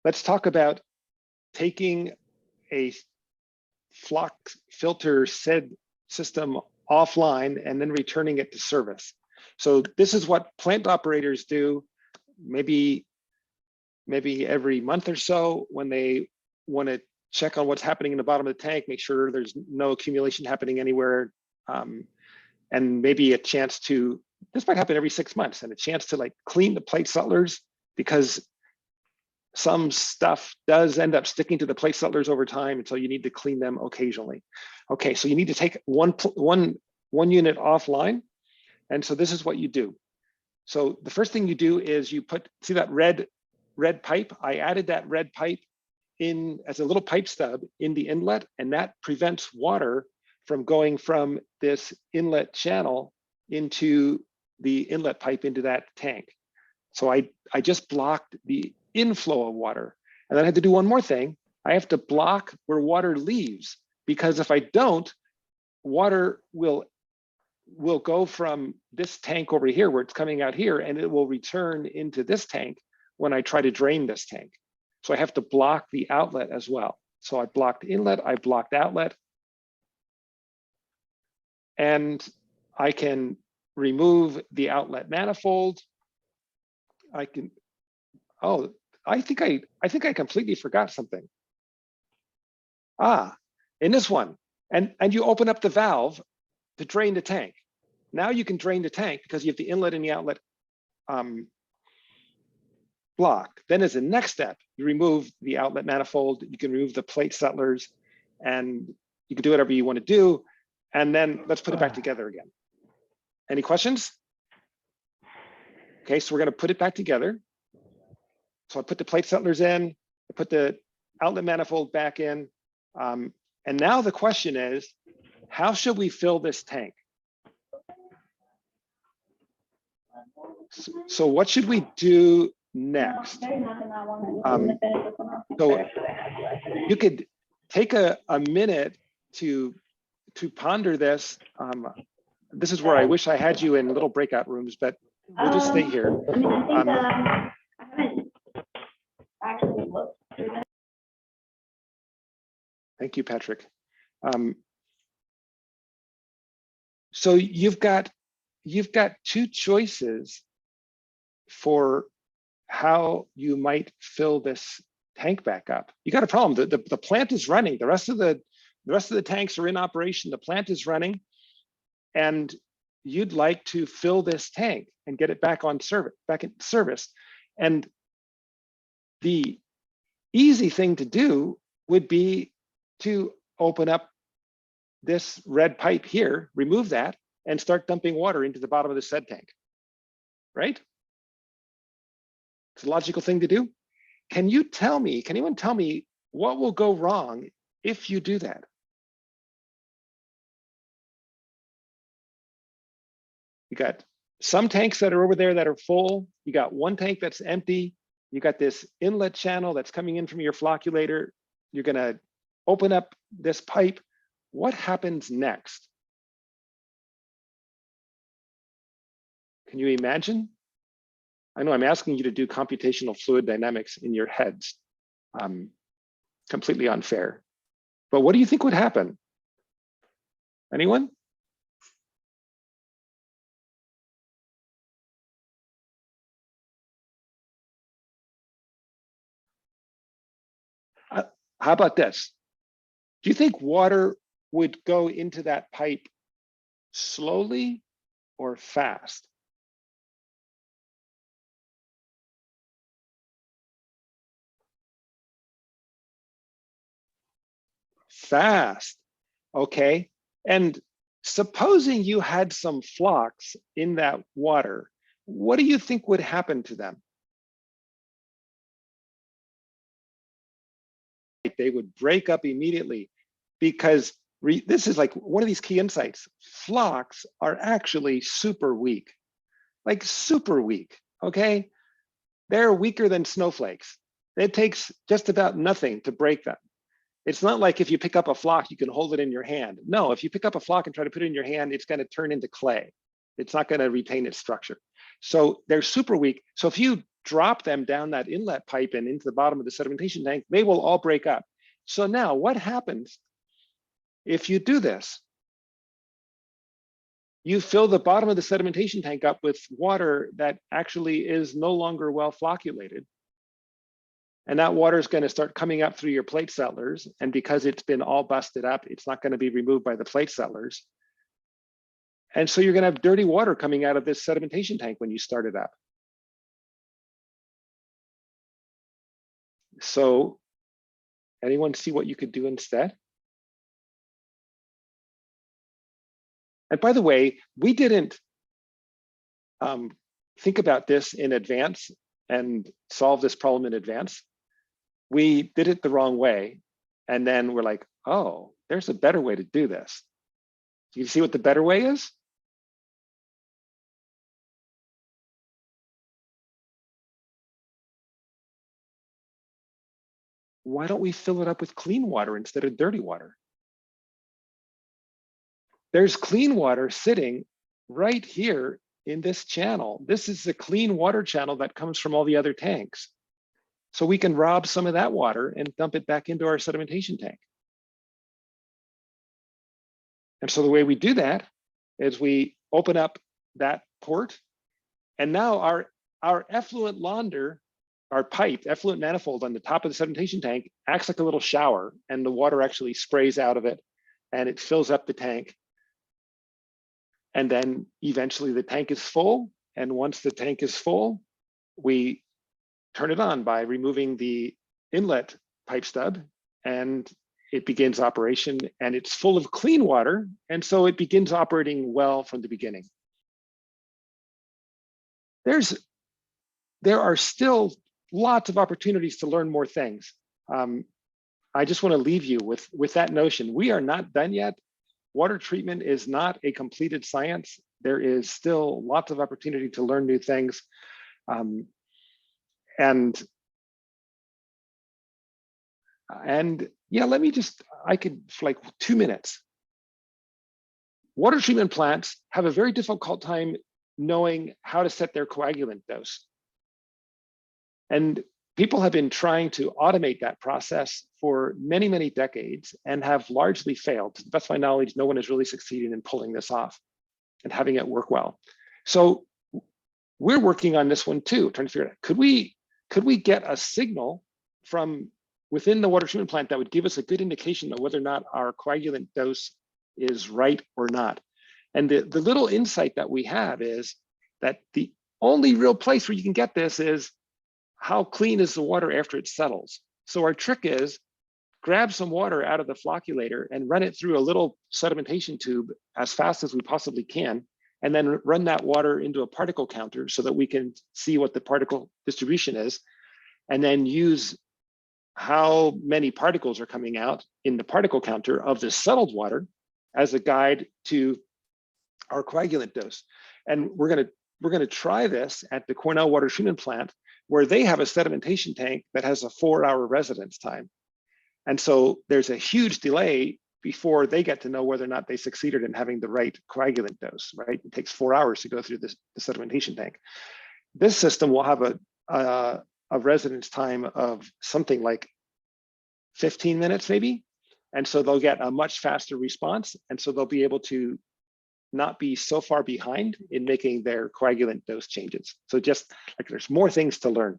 let's talk about taking a flock filter SED system offline and then returning it to service. So this is what plant operators do, maybe every month or so when they want to check on what's happening in the bottom of the tank, make sure there's no accumulation happening anywhere, and maybe a chance to, this might happen every 6 months, and a chance to like clean the plate settlers, because some stuff does end up sticking to the plate settlers over time, and so you need to clean them occasionally. Okay, so you need to take one unit offline, and so this is what you do. So the first thing you do is you put, see that red pipe? I added that red pipe in as a little pipe stub in the inlet, and that prevents water from going from this inlet channel into the inlet pipe into that tank. So I just blocked the inflow of water. And then I had to do one more thing. I have to block where water leaves, because if I don't, water will go from this tank over here where it's coming out here, and it will return into this tank when I try to drain this tank. So I have to block the outlet as well. So I blocked inlet, I blocked outlet, and I can remove the outlet manifold. I can, oh, I think I completely forgot something. In this one, and you open up the valve to drain the tank. Now you can drain the tank because you have the inlet and the outlet blocked. Then as a next step, you remove the outlet manifold, you can remove the plate settlers, and you can do whatever you want to do. And then let's put it back together again. Any questions? Okay, so we're going to put it back together. So I put the plate settlers in, I put the outlet manifold back in. And now the question is, how should we fill this tank? So what should we do next? So you could take a minute to ponder this. This is where I wish I had you in little breakout rooms, but we'll just stay here. I haven't actually looked through this. Thank you, Patrick. So you've got two choices for how you might fill this tank back up. You got a problem. The plant is running. The rest of the tanks are in operation. The plant is running, and you'd like to fill this tank and get it back in service. And the easy thing to do would be to open up this red pipe here, remove that, and start dumping water into the bottom of the SED tank, right? It's a logical thing to do. Can anyone tell me what will go wrong if you do that? You got some tanks that are over there that are full. You got one tank that's empty. You got this inlet channel that's coming in from your flocculator. You're gonna open up this pipe. What happens next? Can you imagine? I know I'm asking you to do computational fluid dynamics in your heads. Completely unfair. But what do you think would happen? Anyone? How about this? Do you think water would go into that pipe slowly or fast? Fast, okay. And supposing you had some flocks in that water, what do you think would happen to them? They would break up immediately, because this is like one of these key insights. Flocks are actually super weak, like super weak, okay? They're weaker than snowflakes. It takes just about nothing to break them. It's not like if you pick up a flock, you can hold it in your hand. No, if you pick up a flock and try to put it in your hand, it's going to turn into clay. It's not going to retain its structure. So they're super weak. So if you drop them down that inlet pipe and into the bottom of the sedimentation tank, they will all break up. So now what happens if you do this? You fill the bottom of the sedimentation tank up with water that actually is no longer well flocculated. And that water is going to start coming up through your plate settlers. And because it's been all busted up, it's not going to be removed by the plate settlers. And so you're going to have dirty water coming out of this sedimentation tank when you start it up. So anyone see what you could do instead? And by the way, we didn't think about this in advance and solve this problem in advance. We did it the wrong way. And then we're like, oh, there's a better way to do this. Do you see what the better way is? Why don't we fill it up with clean water instead of dirty water? There's clean water sitting right here in this channel. This is the clean water channel that comes from all the other tanks. So we can rob some of that water and dump it back into our sedimentation tank. And so the way we do that is we open up that port, and now our effluent launder, our pipe, effluent manifold on the top of the sedimentation tank acts like a little shower, and the water actually sprays out of it and it fills up the tank. And then eventually the tank is full. And once the tank is full, we turn it on by removing the inlet pipe stub, and it begins operation, and it's full of clean water. And so it begins operating well from the beginning. There are still lots of opportunities to learn more things. I just want to leave you with that notion. We are not done yet. Water treatment is not a completed science. There is still lots of opportunity to learn new things. And yeah, I could, for like 2 minutes. Water treatment plants have a very difficult time knowing how to set their coagulant dose. And people have been trying to automate that process for many, many decades and have largely failed. To the best of my knowledge, no one has really succeeded in pulling this off and having it work well. So we're working on this one too, trying to figure out, could we get a signal from within the water treatment plant that would give us a good indication of whether or not our coagulant dose is right or not? And the little insight that we have is that the only real place where you can get this is how clean is the water after it settles. So our trick is grab some water out of the flocculator and run it through a little sedimentation tube as fast as we possibly can, and then run that water into a particle counter so that we can see what the particle distribution is, and then use how many particles are coming out in the particle counter of the settled water as a guide to our coagulant dose. And we're gonna try this at the Cornell Water Treatment Plant, where they have a sedimentation tank that has a 4-hour residence time. And so there's a huge delay before they get to know whether or not they succeeded in having the right coagulant dose, right? It takes 4 hours to go through the sedimentation tank. This system will have a residence time of something like 15 minutes maybe. And so they'll get a much faster response. And so they'll be able to not be so far behind in making their coagulant dose changes. So just like there's more things to learn.